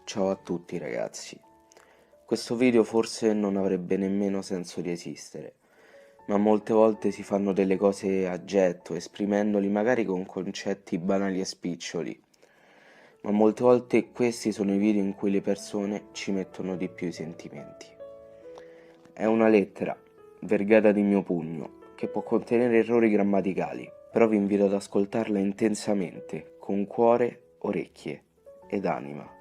Ciao a tutti ragazzi, questo video forse non avrebbe nemmeno senso di esistere, ma molte volte si fanno delle cose a getto, esprimendoli magari con concetti banali e spiccioli, ma molte volte questi sono i video in cui le persone ci mettono di più i sentimenti. È una lettera, vergata di mio pugno, che può contenere errori grammaticali, però vi invito ad ascoltarla intensamente, con cuore, orecchie ed anima.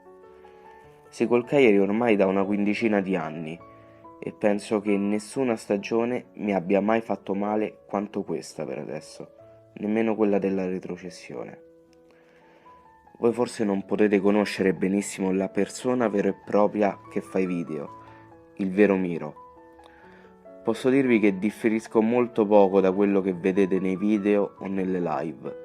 Seguo il Cagliari ormai da una quindicina di anni e penso che nessuna stagione mi abbia mai fatto male quanto questa per adesso, nemmeno quella della retrocessione. Voi forse non potete conoscere benissimo la persona vera e propria che fa i video, il vero Miro. Posso dirvi che differisco molto poco da quello che vedete nei video o nelle live.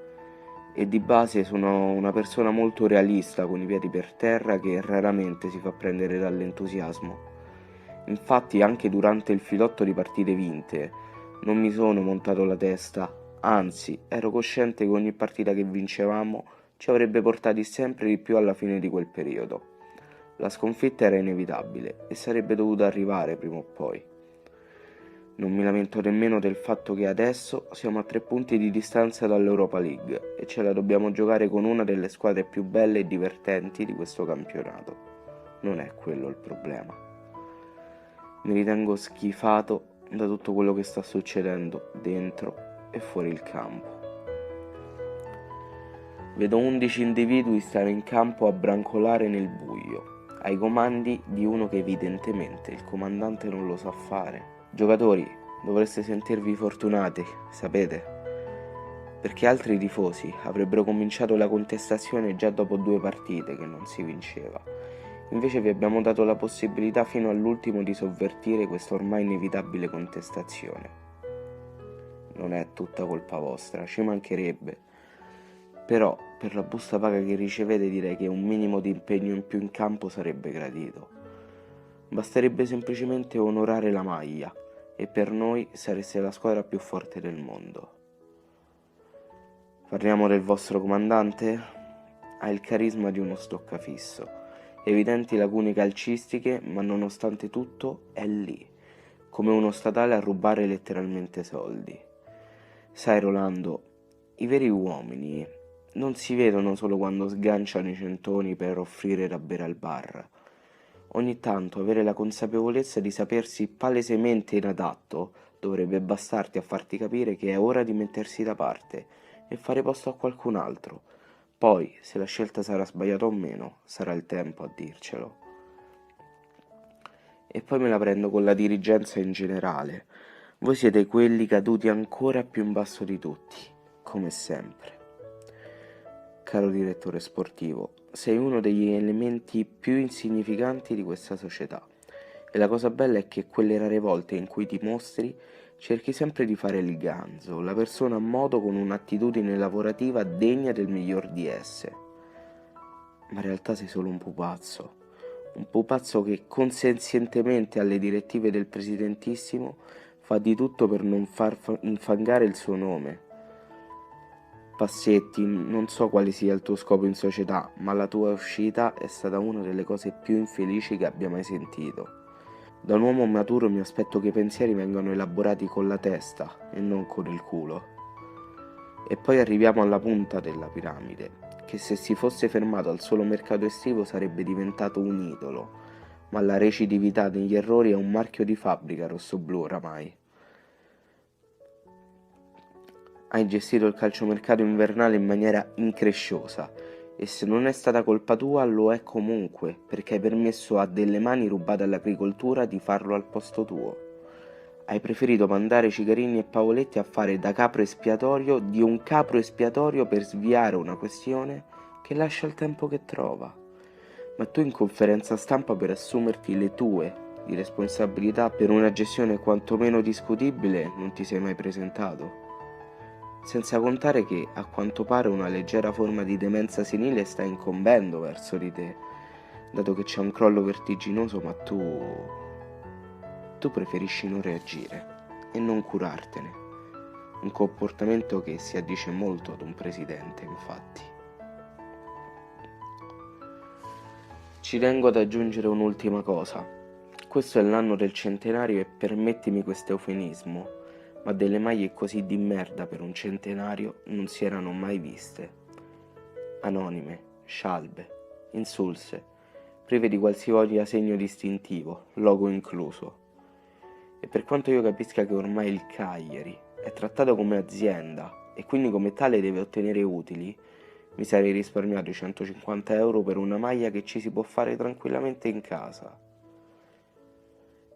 E di base sono una persona molto realista con i piedi per terra che raramente si fa prendere dall'entusiasmo. Infatti anche durante il filotto di partite vinte non mi sono montato la testa, anzi ero cosciente che ogni partita che vincevamo ci avrebbe portati sempre di più alla fine di quel periodo. La sconfitta era inevitabile e sarebbe dovuta arrivare prima o poi. Non mi lamento nemmeno del fatto che adesso siamo a 3 punti di distanza dall'Europa League e ce la dobbiamo giocare con una delle squadre più belle e divertenti di questo campionato. Non è quello il problema. Mi ritengo schifato da tutto quello che sta succedendo dentro e fuori il campo. Vedo 11 individui stare in campo a brancolare nel buio, ai comandi di uno che evidentemente il comandante non lo sa fare. Giocatori, dovreste sentirvi fortunati, sapete? Perché altri tifosi avrebbero cominciato la contestazione già dopo 2 partite che non si vinceva. Invece vi abbiamo dato la possibilità fino all'ultimo di sovvertire questa ormai inevitabile contestazione. Non è tutta colpa vostra, ci mancherebbe. Però, per la busta paga che ricevete direi che un minimo di impegno in più in campo sarebbe gradito. Basterebbe semplicemente onorare la maglia e per noi sareste la squadra più forte del mondo. Parliamo del vostro comandante? Ha il carisma di uno stoccafisso, evidenti lacune calcistiche, ma nonostante tutto è lì, come uno statale a rubare letteralmente soldi. Sai Rolando, i veri uomini non si vedono solo quando sganciano i centoni per offrire da bere al bar. Ogni tanto avere la consapevolezza di sapersi palesemente inadatto dovrebbe bastarti a farti capire che è ora di mettersi da parte e fare posto a qualcun altro. Poi, se la scelta sarà sbagliata o meno, sarà il tempo a dircelo. E poi me la prendo con la dirigenza in generale. Voi siete quelli caduti ancora più in basso di tutti, come sempre. Caro direttore sportivo, sei uno degli elementi più insignificanti di questa società e la cosa bella è che quelle rare volte in cui ti mostri cerchi sempre di fare il ganzo, la persona a modo con un'attitudine lavorativa degna del miglior di esse. Ma in realtà sei solo un pupazzo che consenzientemente alle direttive del presidentissimo fa di tutto per non far infangare il suo nome. Passetti, non so quale sia il tuo scopo in società, ma la tua uscita è stata una delle cose più infelici che abbia mai sentito. Da un uomo maturo mi aspetto che i pensieri vengano elaborati con la testa e non con il culo. E poi arriviamo alla punta della piramide, che se si fosse fermato al solo mercato estivo sarebbe diventato un idolo, ma la recidività degli errori è un marchio di fabbrica rossoblù oramai. Hai gestito il calciomercato invernale in maniera incresciosa e se non è stata colpa tua lo è comunque perché hai permesso a delle mani rubate all'agricoltura di farlo al posto tuo. Hai preferito mandare Cicarini e Pavoletti a fare da capro espiatorio di un capro espiatorio per sviare una questione che lascia il tempo che trova. Ma tu in conferenza stampa per assumerti le tue di responsabilità per una gestione quantomeno discutibile non ti sei mai presentato. Senza contare che, a quanto pare, una leggera forma di demenza senile sta incombendo verso di te, dato che c'è un crollo vertiginoso, ma tu preferisci non reagire e non curartene. Un comportamento che si addice molto ad un presidente, infatti. Ci tengo ad aggiungere un'ultima cosa. Questo è l'anno del centenario e permettimi questo eufemismo, ma delle maglie così di merda per un centenario non si erano mai viste. Anonime, scialbe, insulse, prive di qualsivoglia segno distintivo, logo incluso. E per quanto io capisca che ormai il Cagliari è trattato come azienda e quindi come tale deve ottenere utili, mi sarei risparmiato i 150 euro per una maglia che ci si può fare tranquillamente in casa.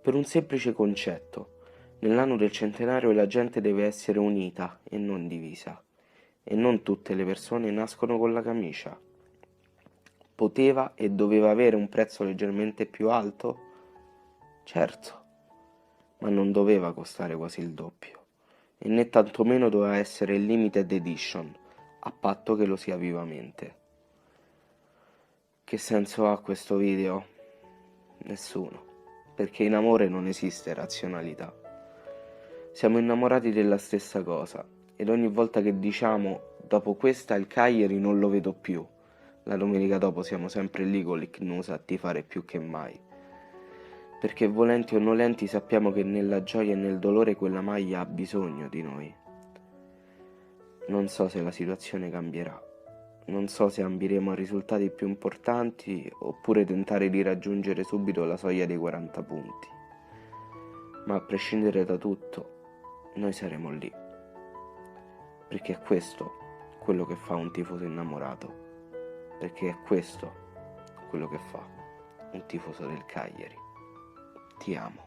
Per un semplice concetto, nell'anno del centenario la gente deve essere unita e non divisa, e non tutte le persone nascono con la camicia. Poteva e doveva avere un prezzo leggermente più alto? Certo, ma non doveva costare quasi il doppio, e né tantomeno doveva essere limited edition, a patto che lo sia vivamente. Che senso ha questo video? Nessuno, perché in amore non esiste razionalità. Siamo innamorati della stessa cosa, ed ogni volta che diciamo dopo questa il Cagliari non lo vedo più, la domenica dopo siamo sempre lì con l'Icnus a tifare più che mai. Perché volenti o nolenti sappiamo che nella gioia e nel dolore quella maglia ha bisogno di noi. Non so se la situazione cambierà, non so se ambiremo a risultati più importanti oppure tentare di raggiungere subito la soglia dei 40 punti. Ma a prescindere da tutto, noi saremo lì. Perché è questo quello che fa un tifoso innamorato. Perché è questo quello che fa un tifoso del Cagliari. Ti amo.